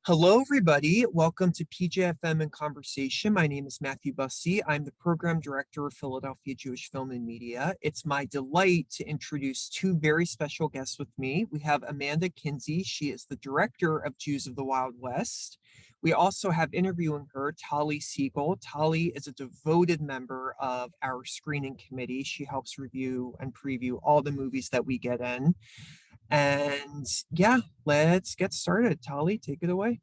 Hello, everybody. Welcome to PJFM in Conversation. My name is Matthew Bussey. I'm the Program Director of Philadelphia Jewish Film and Media. It's my delight to introduce two very special guests with me. We have Amanda Kinsey. She is the Director of Jews of the Wild West. We also have interviewing her, Tali Segal. Tali is a devoted member of our screening committee. She helps review and preview all the movies that we get in. And yeah, let's get started. Tali, take it away.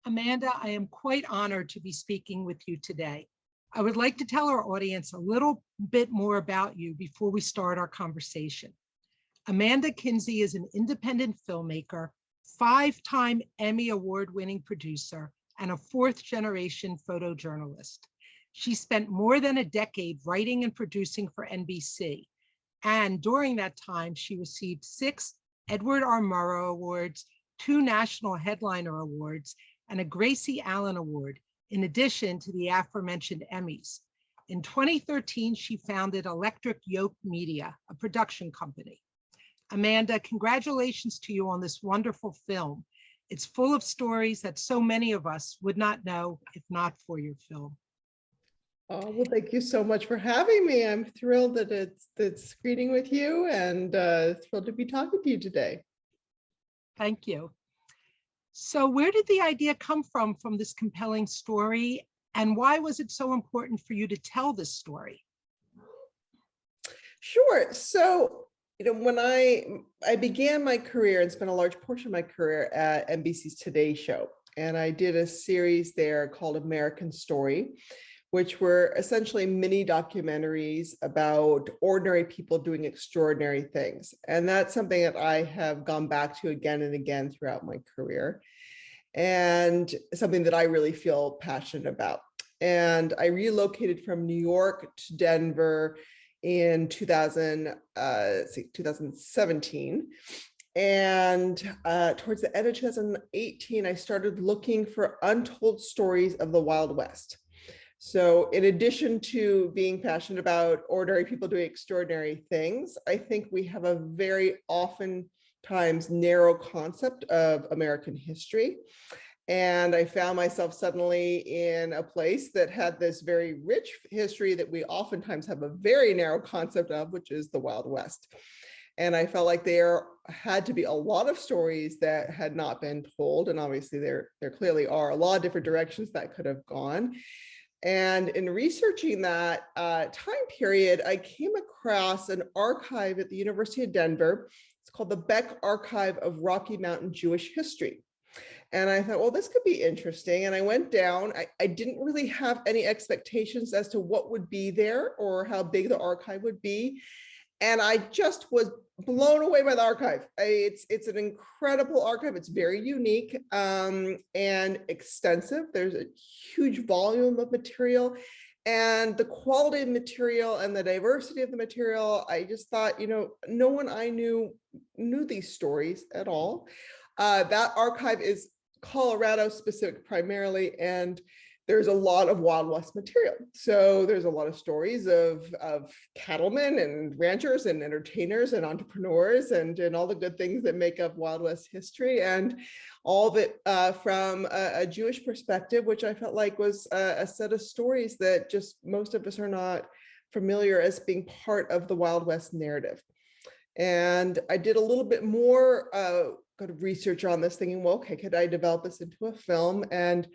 Amanda, I am quite honored to be speaking with you today. I would like to tell our audience a little bit more about you before we start our conversation. Amanda Kinsey is an independent filmmaker, 5-time Emmy Award-winning producer, and a fourth-generation photojournalist. She spent more than a decade writing and producing for NBC. And during that time, she received 6 Edward R. Murrow Awards, 2 National Headliner Awards, and a Gracie Allen Award, in addition to the aforementioned Emmys. In 2013, she founded Electric Yoke Media, a production company. Amanda, congratulations to you on this wonderful film. It's full of stories that so many of us would not know if not for your film. Oh, well, thank you so much for having me. I'm thrilled that it's screening with you and thrilled to be talking to you today. Thank you. So where did the idea come from this compelling story, and why was it so important for you to tell this story? Sure. So, when I began my career and spent a large portion of my career at NBC's Today Show, and I did a series there called American Story, which were essentially mini documentaries about ordinary people doing extraordinary things. And that's something that I have gone back to again and again throughout my career, and something that I really feel passionate about. And I relocated from New York to Denver in 2017. And towards the end of 2018, I started looking for untold stories of the Wild West. So in addition to being passionate about ordinary people doing extraordinary things, I think we have a very oftentimes narrow concept of American history. And I found myself suddenly in a place that had this very rich history that we oftentimes have a very narrow concept of, which is the Wild West. And I felt like there had to be a lot of stories that had not been told. And obviously there clearly are a lot of different directions that could have gone. And in researching that time period, I came across an archive at the University of Denver. It's called the Beck Archive of Rocky Mountain Jewish History. And I thought, well, this could be interesting. And I went down. I didn't really have any expectations as to what would be there or how big the archive would be. And I just was blown away by the archive. It's an incredible archive. It's very unique and extensive. There's a huge volume of material, and the quality of material and the diversity of the material. I just thought, no one I knew these stories at all. That archive is Colorado specific primarily, and there's a lot of Wild West material. So there's a lot of stories of cattlemen and ranchers and entertainers and entrepreneurs and all the good things that make up Wild West history, and all of it from a Jewish perspective, which I felt like was a set of stories that just most of us are not familiar as being part of the Wild West narrative. And I did a little bit more kind of research on this, thinking, well, okay, could I develop this into a film? And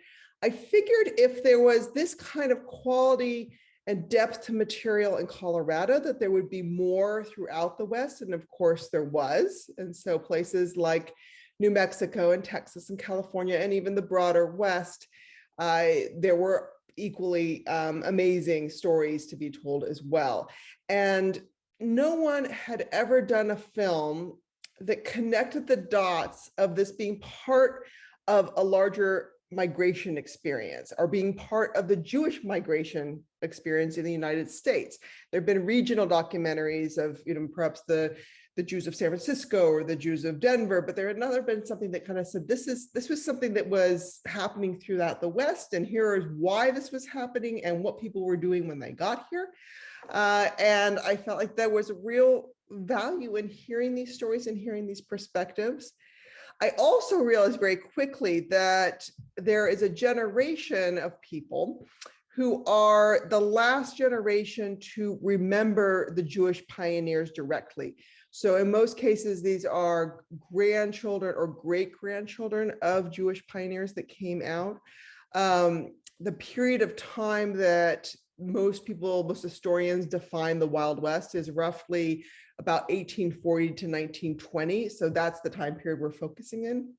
I figured if there was this kind of quality and depth to material in Colorado, that there would be more throughout the West. And of course there was. And so places like New Mexico and Texas and California, and even the broader West, there were equally amazing stories to be told as well. And no one had ever done a film that connected the dots of this being part of a larger migration experience, or being part of the Jewish migration experience in the United States. There have been regional documentaries of, perhaps the Jews of San Francisco or the Jews of Denver, but there had never been something that kind of said, this was something that was happening throughout the West, and here is why this was happening and what people were doing when they got here. And I felt like there was a real value in hearing these stories and hearing these perspectives. I also realized very quickly that there is a generation of people who are the last generation to remember the Jewish pioneers directly. So in most cases, these are grandchildren or great-grandchildren of Jewish pioneers that came out. The period of time that most historians define the Wild West is roughly about 1840 to 1920. So that's the time period we're focusing in.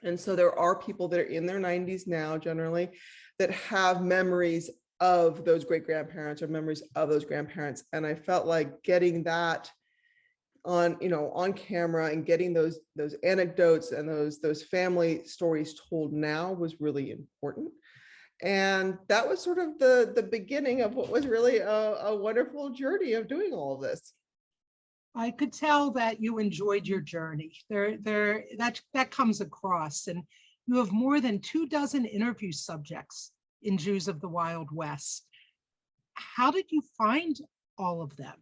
And so there are people that are in their 90s now, generally, that have memories of those great-grandparents or memories of those grandparents. And I felt like getting that on camera and getting those anecdotes and those family stories told now was really important. And that was sort of the beginning of what was really a wonderful journey of doing all of this. I could tell that you enjoyed your journey. That comes across, and you have more than 24 interview subjects in Jews of the Wild West. How did you find all of them?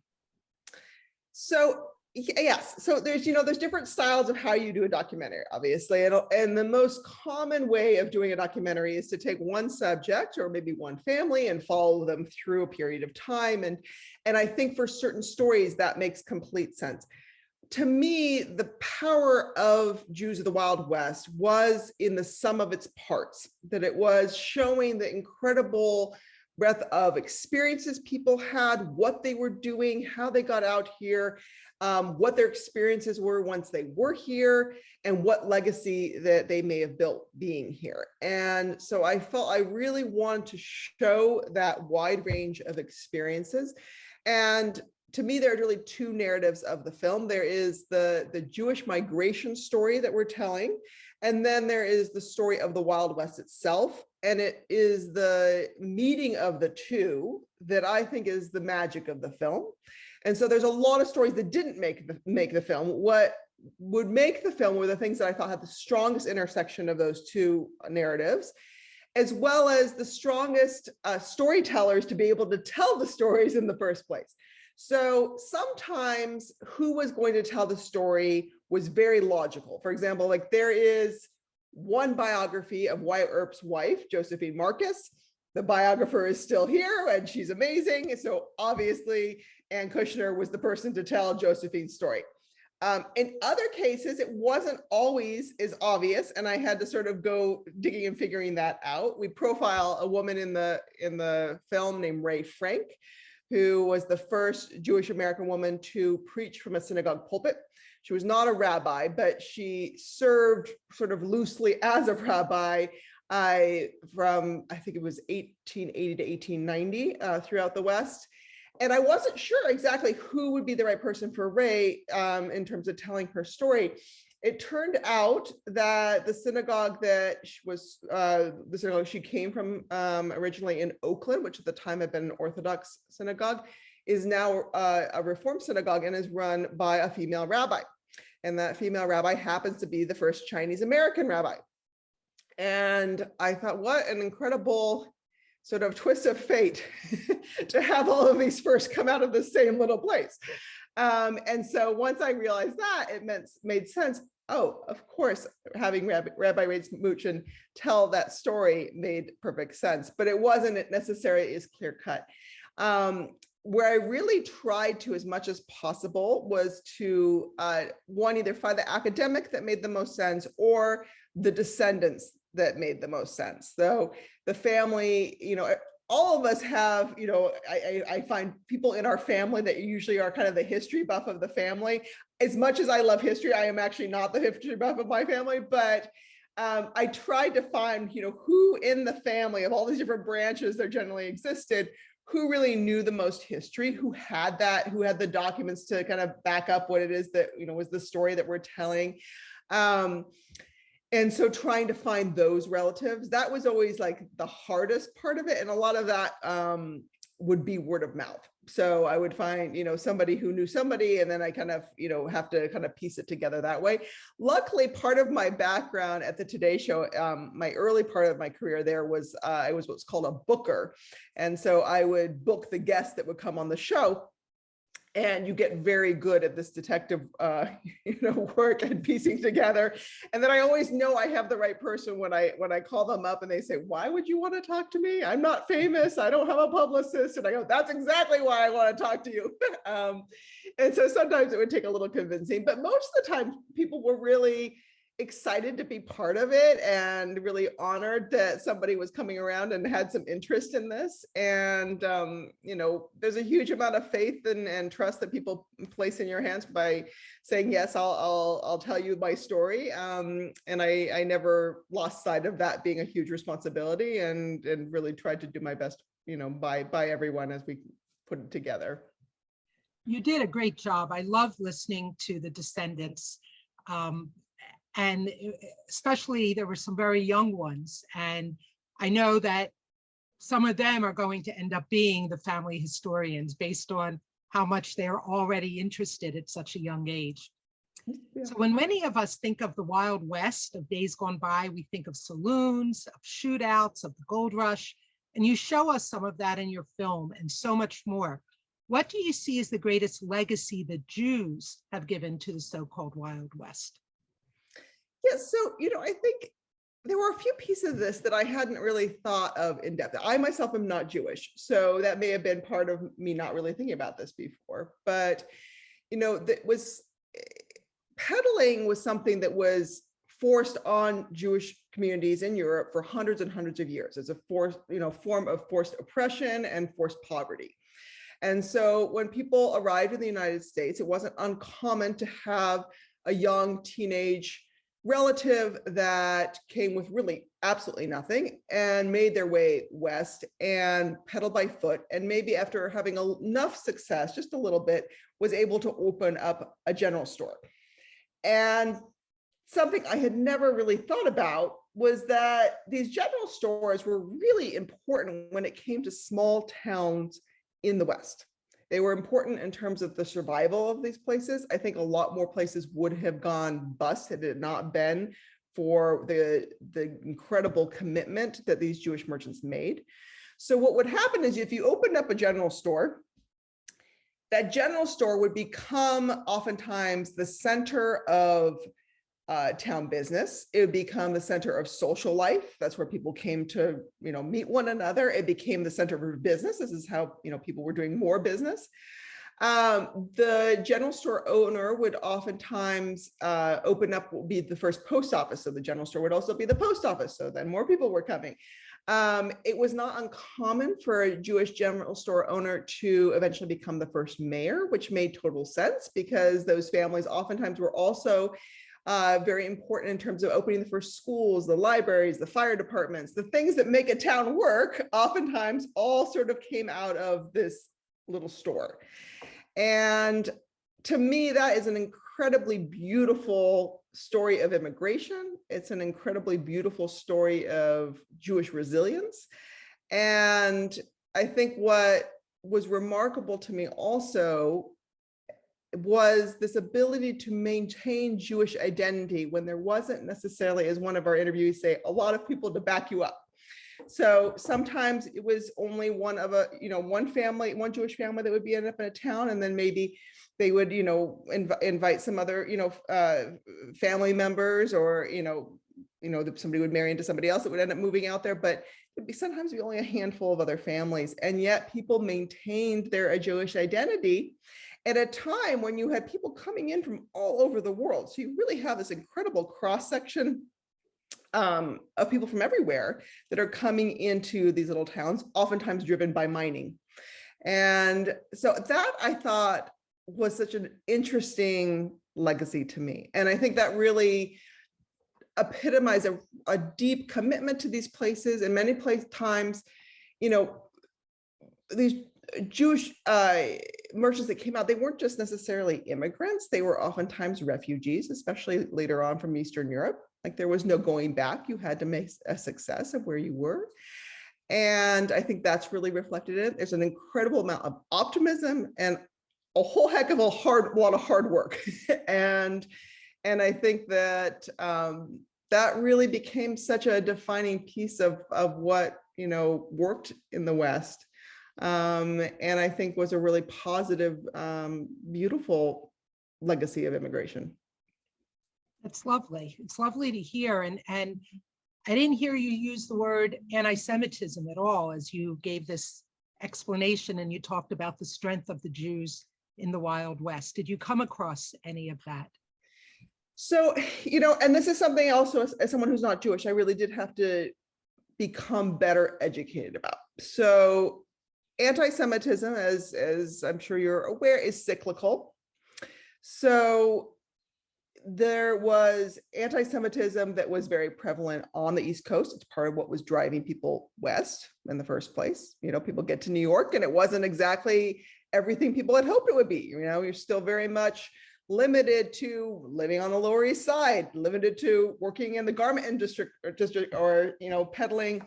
So yes, so there's different styles of how you do a documentary, obviously, and the most common way of doing a documentary is to take one subject or maybe one family and follow them through a period of time, and I think for certain stories that makes complete sense. To me, the power of Jews of the Wild West was in the sum of its parts, that it was showing the incredible breadth of experiences people had, what they were doing, how they got out here, what their experiences were once they were here, and what legacy that they may have built being here. And so I felt I really wanted to show that wide range of experiences. And to me, there are really two narratives of the film. There is the Jewish migration story that we're telling, and then there is the story of the Wild West itself. And it is the meeting of the two that I think is the magic of the film. And so there's a lot of stories that didn't make the film. What would make the film were the things that I thought had the strongest intersection of those two narratives, as well as the strongest storytellers to be able to tell the stories in the first place. So sometimes who was going to tell the story was very logical. For example, like there is one biography of Wyatt Earp's wife, Josephine Marcus. The biographer is still here and she's amazing. So obviously, Ann Kushner was the person to tell Josephine's story. In other cases, it wasn't always as obvious, and I had to sort of go digging and figuring that out. We profile a woman in the film named Ray Frank, who was the first Jewish American woman to preach from a synagogue pulpit. She was not a rabbi, but she served sort of loosely as a rabbi from, I think it was 1880 to 1890 throughout the West. And I wasn't sure exactly who would be the right person for Ray in terms of telling her story. It turned out that the synagogue that she came from originally in Oakland, which at the time had been an Orthodox synagogue, is now a Reform synagogue and is run by a female rabbi. And that female rabbi happens to be the first Chinese American rabbi. And I thought, what an incredible sort of twist of fate to have all of these first come out of the same little place. And so once I realized that, it made sense. Oh, of course, having Rabbi Ray Smuchen tell that story made perfect sense, but it wasn't necessarily as clear cut. Where I really tried to, as much as possible, was to one, either find the academic that made the most sense or the descendants that made the most sense. So the family, all of us have, I find people in our family that usually are kind of the history buff of the family. As much as I love history, I am actually not the history buff of my family, but I tried to find, who in the family of all these different branches that generally existed, who really knew the most history, who had the documents to kind of back up what it is that, was the story that we're telling. And so trying to find those relatives, that was always like the hardest part of it. And a lot of that would be word of mouth. So I would find, somebody who knew somebody, and then I kind of, have to kind of piece it together that way. Luckily, part of my background at the Today Show, my early part of my career there was, I was what's called a booker. And so I would book the guests that would come on the show. and you get very good at this detective, work and piecing together. And then I always know I have the right person when I call them up and they say, "Why would you want to talk to me? I'm not famous. I don't have a publicist." And I go, "That's exactly why I want to talk to you." And so sometimes it would take a little convincing, but most of the time people were really excited to be part of it and really honored that somebody was coming around and had some interest in this. And, there's a huge amount of faith and trust that people place in your hands by saying, "Yes, I'll tell you my story." And I never lost sight of that being a huge responsibility, and really tried to do my best, by everyone as we put it together. You did a great job. I love listening to the descendants. And especially there were some very young ones. And I know that some of them are going to end up being the family historians based on how much they're already interested at such a young age. Yeah. So when many of us think of the Wild West of days gone by, we think of saloons, of shootouts, of the gold rush, and you show us some of that in your film and so much more. What do you see as the greatest legacy the Jews have given to the so-called Wild West? Yes, so, I think there were a few pieces of this that I hadn't really thought of in depth. I myself am not Jewish, so that may have been part of me not really thinking about this before. But, that was peddling was something that was forced on Jewish communities in Europe for hundreds and hundreds of years as a form of forced oppression and forced poverty. And so when people arrived in the United States, it wasn't uncommon to have a young teenage relative that came with really absolutely nothing and made their way west and pedaled by foot, and maybe after having enough success, just a little bit, was able to open up a general store. And something I had never really thought about was that these general stores were really important when it came to small towns in the West. They were important in terms of the survival of these places. I think a lot more places would have gone bust had it not been for the incredible commitment that these Jewish merchants made. So what would happen is if you opened up a general store, that general store would become oftentimes the center of town business. It would become the center of social life. That's where people came to, meet one another. It became the center of business. This is how, people were doing more business. The general store owner would oftentimes open up, be the first post office. So the general store would also be the post office. So then more people were coming. It was not uncommon for a Jewish general store owner to eventually become the first mayor, which made total sense because those families oftentimes were also very important in terms of opening the first schools, the libraries, the fire departments, the things that make a town work, oftentimes all sort of came out of this little store. And to me, that is an incredibly beautiful story of immigration. It's an incredibly beautiful story of Jewish resilience. And I think what was remarkable to me also was this ability to maintain Jewish identity when there wasn't necessarily, as one of our interviewees say, a lot of people to back you up. So sometimes it was only one family, one Jewish family that would be end up in a town, and then maybe they would, invite some other, family members, or, somebody would marry into somebody else that would end up moving out there. But it'd be sometimes be only a handful of other families, and yet people maintained their Jewish identity at a time when you had people coming in from all over the world. So you really have this incredible cross-section of people from everywhere that are coming into these little towns, oftentimes driven by mining. And so that, I thought, was such an interesting legacy to me. And I think that really epitomized a deep commitment to these places. And many times, these Jewish merchants that came out, they weren't just necessarily immigrants. They were oftentimes refugees, especially later on from Eastern Europe. Like, there was no going back. You had to make a success of where you were. And I think that's really reflected in it. There's an incredible amount of optimism and a whole heck of a lot of hard work. and I think that that really became such a defining piece of what, worked in the West. and I think was a really positive, beautiful legacy of immigration. That's lovely. It's lovely to hear. And I didn't hear you use the word anti-Semitism at all as you gave this explanation and you talked about the strength of the Jews in the Wild West. Did you come across any of that? So, and this is something also as someone who's not Jewish, I really did have to become better educated about. So anti-Semitism, as I'm sure you're aware, is cyclical. So there was anti-Semitism that was very prevalent on the East Coast. It's part of what was driving people west in the first place. People get to New York and it wasn't exactly everything people had hoped it would be. You're still very much limited to living on the Lower East Side, limited to working in the garment industry or peddling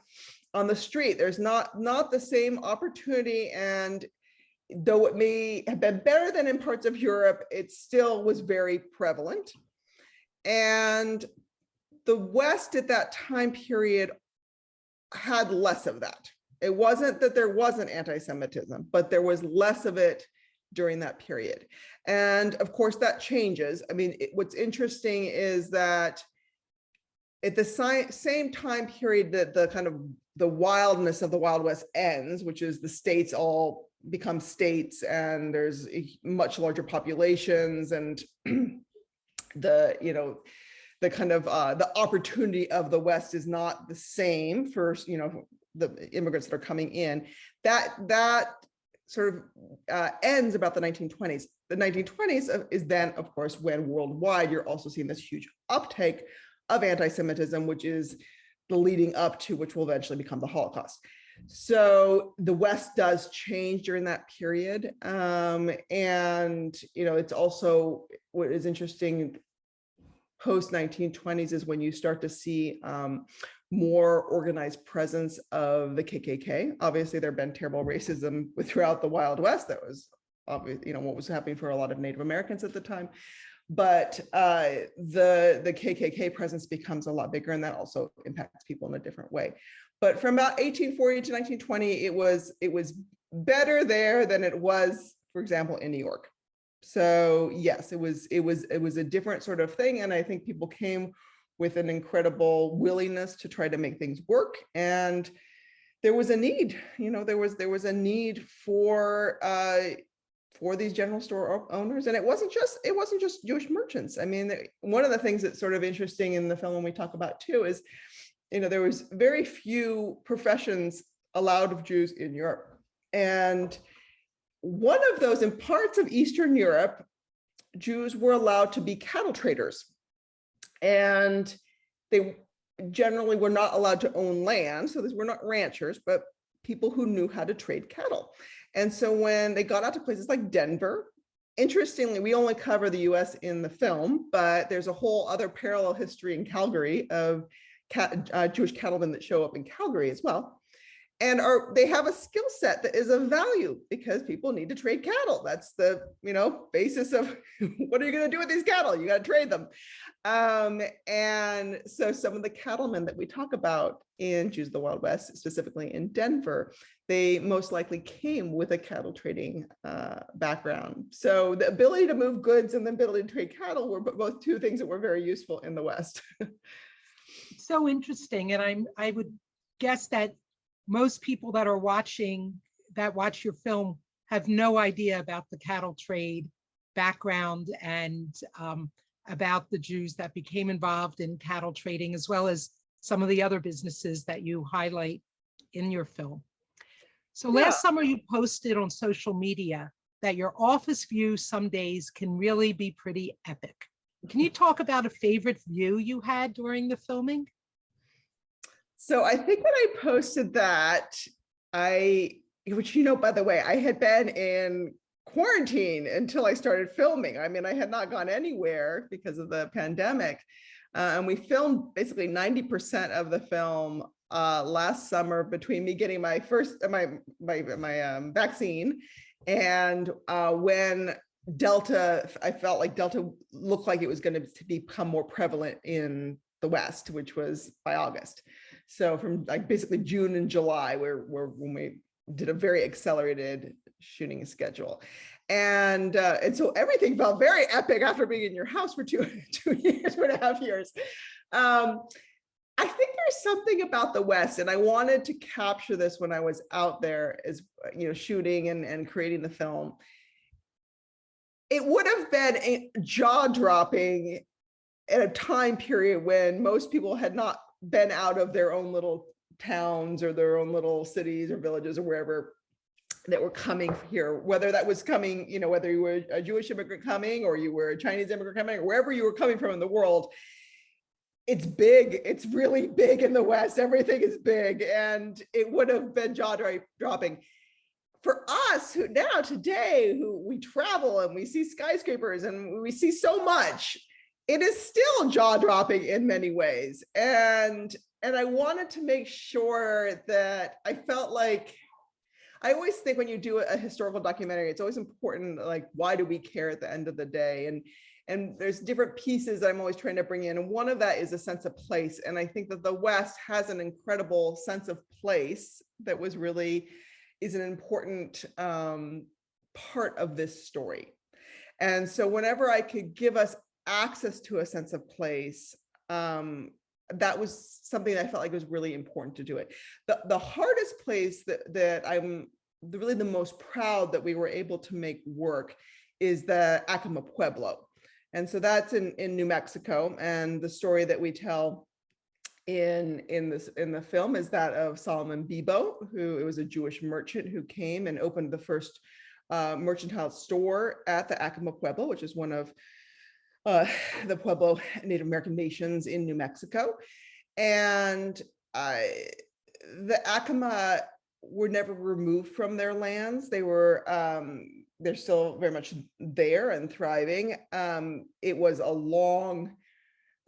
on the street. There's not the same opportunity, and though it may have been better than in parts of Europe, it still was very prevalent. And the West at that time period had less of that. It wasn't that there wasn't anti-Semitism, but there was less of it during that period. And of course that changes. I mean, what's interesting is that at the same time period that the kind of the wildness of the Wild West ends, which is the states all become states and there's much larger populations and the kind of the opportunity of the West is not the same for the immigrants that are coming in. That sort of ends about the 1920s. The 1920s is then, of course, when worldwide you're also seeing this huge uptake of anti-Semitism, which is the leading up to which will eventually become the Holocaust. So the West does change during that period. And, it's also what is interesting post 1920s is when you start to see more organized presence of the KKK. Obviously, there had been terrible racism throughout the Wild West. That was obvious, what was happening for a lot of Native Americans at the time. But the KKK presence becomes a lot bigger, and that also impacts people in a different way. But from about 1840 to 1920, it was better there than it was, for example, in New York. So yes, it was a different sort of thing, and I think people came with an incredible willingness to try to make things work, and there was a need. There was a need for these general store owners, and it wasn't just Jewish merchants. I mean, one of the things that's sort of interesting in the film when we talk about too is, there was very few professions allowed of Jews in Europe, and one of those, in parts of Eastern Europe, Jews were allowed to be cattle traders, and they generally were not allowed to own land. So these were not ranchers, but people who knew how to trade cattle. And so when they got out to places like Denver, interestingly, we only cover the US in the film, but there's a whole other parallel history in Calgary of Jewish cattlemen that show up in Calgary as well. And they have a skill set that is of value because people need to trade cattle. That's the basis of what are you going to do with these cattle? You got to trade them. And so some of the cattlemen that we talk about in Jews of the Wild West, specifically in Denver, they most likely came with a cattle trading background. So the ability to move goods and the ability to trade cattle were both two things that were very useful in the West. So interesting. And I would guess that most people that watch your film have no idea about the cattle trade background and about the Jews that became involved in cattle trading, as well as some of the other businesses that you highlight in your film. So last summer you posted on social media that your office view some days can really be pretty epic. Can you talk about a favorite view you had during the filming? So I think when I posted that, which, by the way, I had been in quarantine until I started filming. I mean, I had not gone anywhere because of the pandemic. And we filmed basically 90% of the film last summer between me getting my first, my vaccine and when Delta, I felt like Delta looked like it was going to become more prevalent in the West, which was by August. So from like basically June and July, when did a very accelerated shooting schedule. And so everything felt very epic after being in your house for 2.5 years. I think there's something about the West, and I wanted to capture this when I was out there as, shooting and creating the film. It would have been jaw-dropping at a time period when most people had not been out of their own little towns or their own little cities or villages or wherever that were coming here, whether that was coming, whether you were a Jewish immigrant coming or you were a Chinese immigrant coming, or wherever you were coming from in the world. It's big. It's really big in the West. Everything is big, and it would have been jaw-dropping. For us who now today, who we travel and we see skyscrapers and we see so much, it is still jaw-dropping in many ways. And I wanted to make sure that I felt like, I always think when you do a historical documentary, it's always important, like, why do we care at the end of the day? And there's different pieces that I'm always trying to bring in. And one of that is a sense of place. And I think that the West has an incredible sense of place that is an important part of this story. And so whenever I could give us access to a sense of place, that was something that I felt like was really important to do it. The hardest place that I'm really the most proud that we were able to make work is the Acoma Pueblo. And so that's in New Mexico. And the story that we tell in the film is that of Solomon Bibo, who was a Jewish merchant who came and opened the first mercantile store at the Acoma Pueblo, which is one of the Pueblo Native American nations in New Mexico. And the Acoma were never removed from their lands. They're still very much there and thriving. It was a long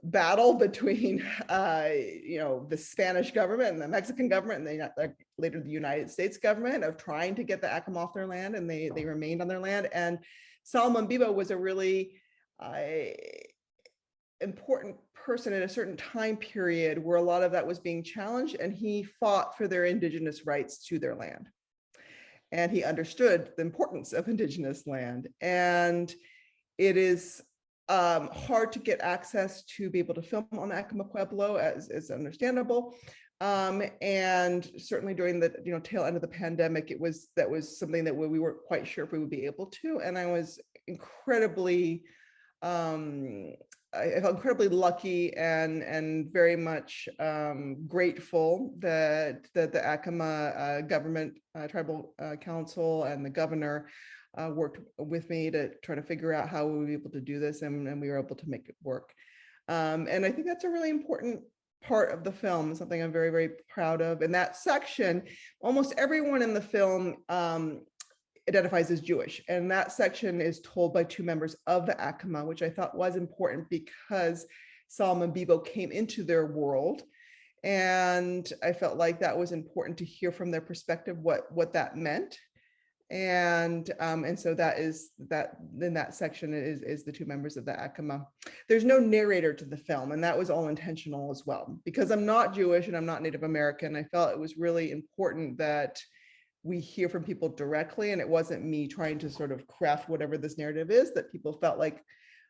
battle between the Spanish government and the Mexican government, and later the United States government, of trying to get the Acoma off their land, and they remained on their land. And Solomon Bibo was a really important person at a certain time period where a lot of that was being challenged, and he fought for their indigenous rights to their land. And he understood the importance of indigenous land. And it is hard to get access to be able to film on the Acoma Pueblo, as is understandable. And certainly during the tail end of the pandemic, that was something that we weren't quite sure if we would be able to. And I was incredibly I felt incredibly lucky and very much grateful that the Acoma government, tribal council, and the governor worked with me to try to figure out how we would be able to do this, and we were able to make it work. And I think that's a really important part of the film, something I'm very, very proud of. In that section, almost everyone in the film identifies as Jewish. And that section is told by two members of the Acoma, which I thought was important because Solomon Bibo came into their world. And I felt like that was important to hear from their perspective what that meant. And so that in that section is the two members of the Acoma. There's no narrator to the film, and that was all intentional as well. Because I'm not Jewish and I'm not Native American, I felt it was really important that we hear from people directly, and it wasn't me trying to sort of craft whatever this narrative is, that people felt like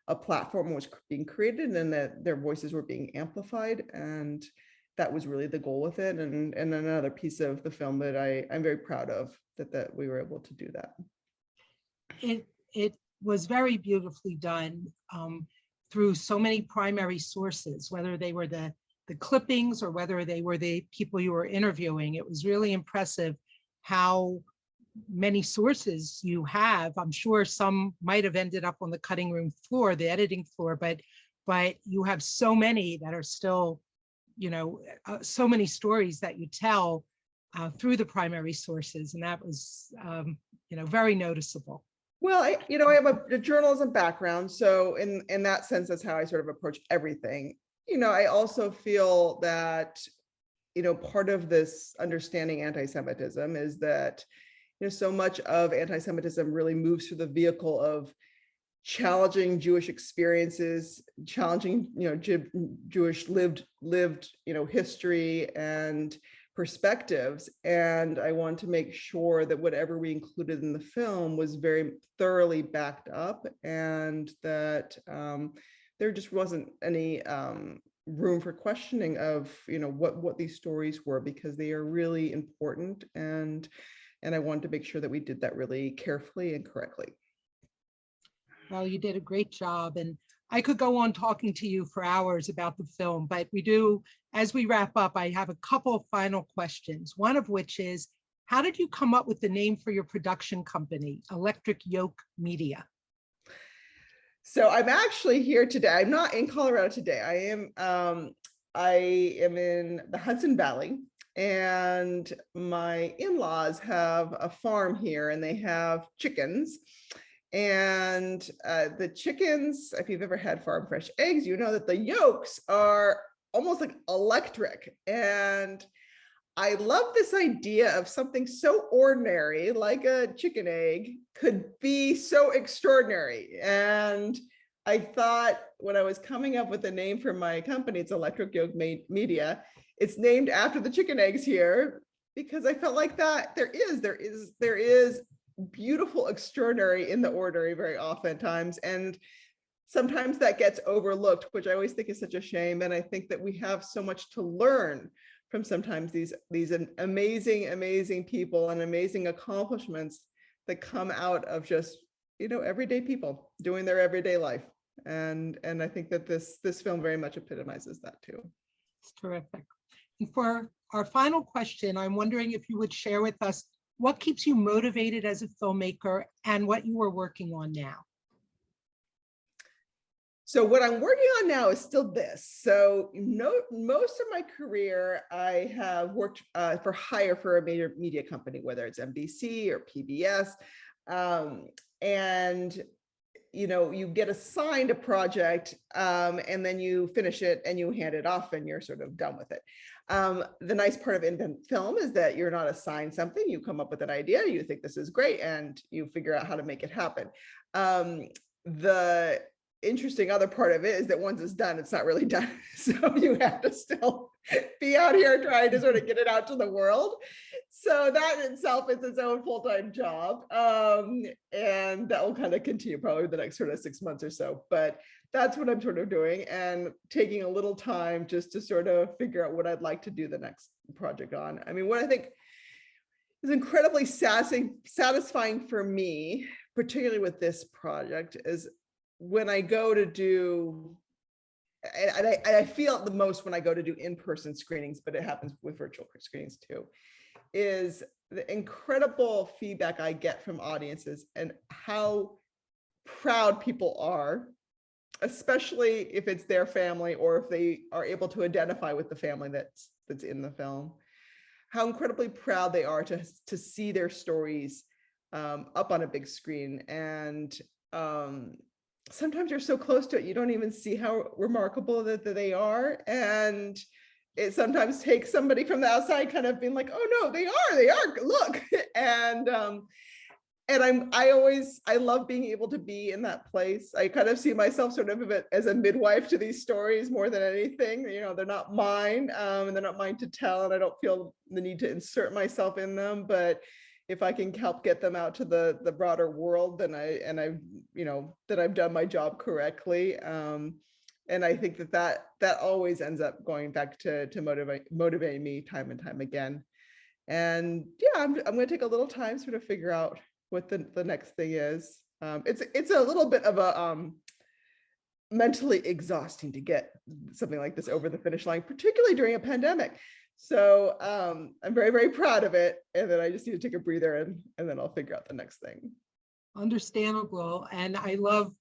a platform was being created and that their voices were being amplified. And that was really the goal with it. And another piece of the film that I'm very proud of, that we were able to do that. It was very beautifully done through so many primary sources, whether they were the clippings or whether they were the people you were interviewing. It was really impressive how many sources you have. I'm sure some might have ended up on the cutting room floor, the editing floor, but you have so many that are still, so many stories that you tell through the primary sources. And that was, very noticeable. Well, I have a journalism background. So in that sense, that's how I sort of approach everything. I also feel that part of this understanding anti-Semitism is that, so much of anti-Semitism really moves through the vehicle of challenging Jewish experiences, challenging, Jewish lived, history, and perspectives. And I wanted to make sure that whatever we included in the film was very thoroughly backed up, and that there just wasn't any room for questioning of, what these stories were, because they are really important. And I wanted to make sure that we did that really carefully and correctly. Well, you did a great job. And I could go on talking to you for hours about the film, but we do, as we wrap up, I have a couple of final questions. One of which is, how did you come up with the name for your production company, Electric Yoke Media? So I'm actually here today. I'm not in Colorado today. I am in the Hudson Valley, and my in-laws have a farm here, and they have chickens. And the chickens, if you've ever had farm fresh eggs, you know that the yolks are almost like electric. And I love this idea of something so ordinary, like a chicken egg, could be so extraordinary. And I thought, when I was coming up with a name for my company, it's Electric Yoke Media, it's named after the chicken eggs here, because I felt like that there is beautiful extraordinary in the ordinary very oftentimes. And sometimes that gets overlooked, which I always think is such a shame. And I think that we have so much to learn from sometimes these amazing people and amazing accomplishments that come out of just, everyday people doing their everyday life. And I think that this film very much epitomizes that too. It's terrific. And for our final question, I'm wondering if you would share with us what keeps you motivated as a filmmaker and what you are working on now. So what I'm working on now is still this. So most of my career, I have worked for hire for a major media company, whether it's NBC or PBS. And you get assigned a project, and then you finish it and you hand it off and you're sort of done with it. The nice part of independent film is that you're not assigned something. You come up with an idea, you think this is great, and you figure out how to make it happen. The interesting other part of it is that once it's done, it's not really done. So you have to still be out here trying to sort of get it out to the world. So that in itself is its own full-time job. And that will kind of continue probably the next sort of 6 months or so. But that's what I'm sort of doing, and taking a little time just to sort of figure out what I'd like to do the next project on. I mean, what I think is incredibly satisfying for me, particularly with this project, is when I go to do, and I feel it the most when I go to do in-person screenings, but it happens with virtual screenings too, is the incredible feedback I get from audiences and how proud people are, especially if it's their family or if they are able to identify with the family that's in the film, how incredibly proud they are to see their stories up on a big screen. And sometimes you're so close to it, you don't even see how remarkable that they are. And it sometimes takes somebody from the outside kind of being like, oh no, they are, look. And I love being able to be in that place. I kind of see myself sort of as a midwife to these stories more than anything. They're not mine, and they're not mine to tell, and I don't feel the need to insert myself in them. But if I can help get them out to the broader world, then I've done my job correctly. And I think that always ends up going back to motivating me time and time again. And yeah, I'm going to take a little time to sort of figure out what the next thing is. It's a little bit of a mentally exhausting to get something like this over the finish line, particularly during a pandemic. So I'm very, very proud of it. And then I just need to take a breather and then I'll figure out the next thing. Understandable. And I love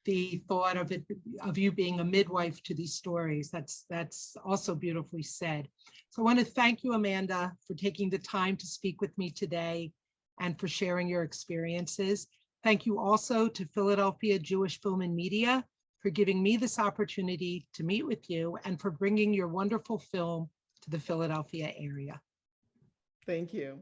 the thought of you being a midwife to these stories. That's also beautifully said. So I want to thank you, Amanda, for taking the time to speak with me today and for sharing your experiences. Thank you also to Philadelphia Jewish Film and Media for giving me this opportunity to meet with you and for bringing your wonderful film to the Philadelphia area. Thank you.